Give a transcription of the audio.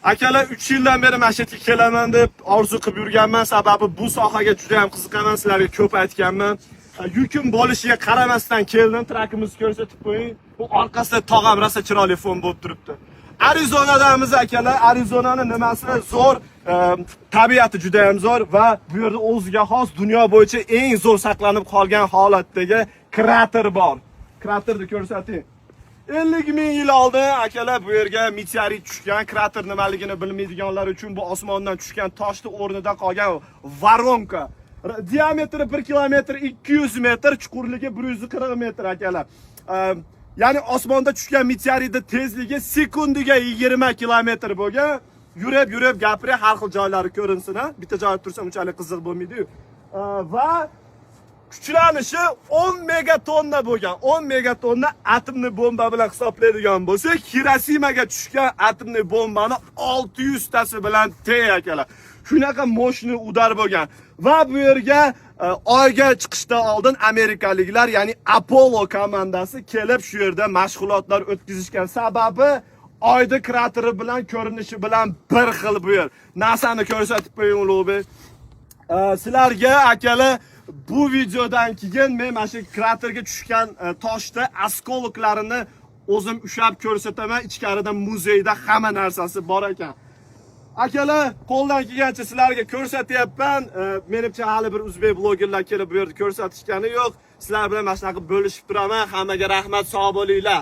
Akalar 3 yildan beri mana shu yerga kelaman deb orzu qilib yurganman. Sababi bu sohaga juda ham qiziqaman, sizlarga ko'p aytganman. Yukim bo'lishiga qaramasdan keldim, trakimizni ko'rsatib qo'ying. Bu orqasida tog'am rosa chiroyli fon bo'lib turibdi. Arizonadamiz akalar. Arizonaning nimasi zo'r, tabiati juda ham zo'r va bu yerda o'ziga xos dunyo bo'yicha eng zo'r saqlanib qolgan holatdagi krater bor. Kraterni ko'rsating. 50 ming yil oldin akalar bu yerga meteorit tushgan. Krater nimaligini bilmaydiganlar uchun bu osmondan tushgan toshni o'rnida qolgan voronka. Diametri 1 kilometr 200 metr, chuqurligi 140 metr akalar. Ya'ni osmonda tushgan meteoritning tezligi sekundiga 20 kilometr bo'lgan. Yurib gapiray, har xil joylari ko'rinsin, ha. Bitta joyda tursam unchalik qiziq bo'lmaydi-yu. Va kuchlanishi 10 megatonna bo'lgan. 10 megatonna atomli bomba bilan hisoblaydigan bo'lsak, Hirosimaga tushgan atomli bombani 600 tasi bilan teng akalar. Shunaqa moshni udar bo'lgan. Va bu yerga oyga chiqishdan oldin amerikaliklar, ya'ni Apollo komandasi kelib shu yerda mashg'ulotlar o'tkazishgan. Sababi oyda krateri bilan ko'rinishi bilan bir xil bu yer. NASAni ko'rsatib qo'ying Ulug'bek. Sizlarga akalar bu videodan keyin men mana shu kraterga tushgan toshda oskoloklarini o'zim ushlab ko'rsataman. Ichkarida muzeyda hamma narsasi bor ekan. Akalar, qo'ldan kelgancha sizlarga ko'rsatyapman. Menimcha hali bir o'zbek blogerlar kelib bu yerda ko'rsatishgani yo'q. Sizlar bilan mana shunaqa bo'lishib turaman. Hammaga rahmat, sog' bo'linglar.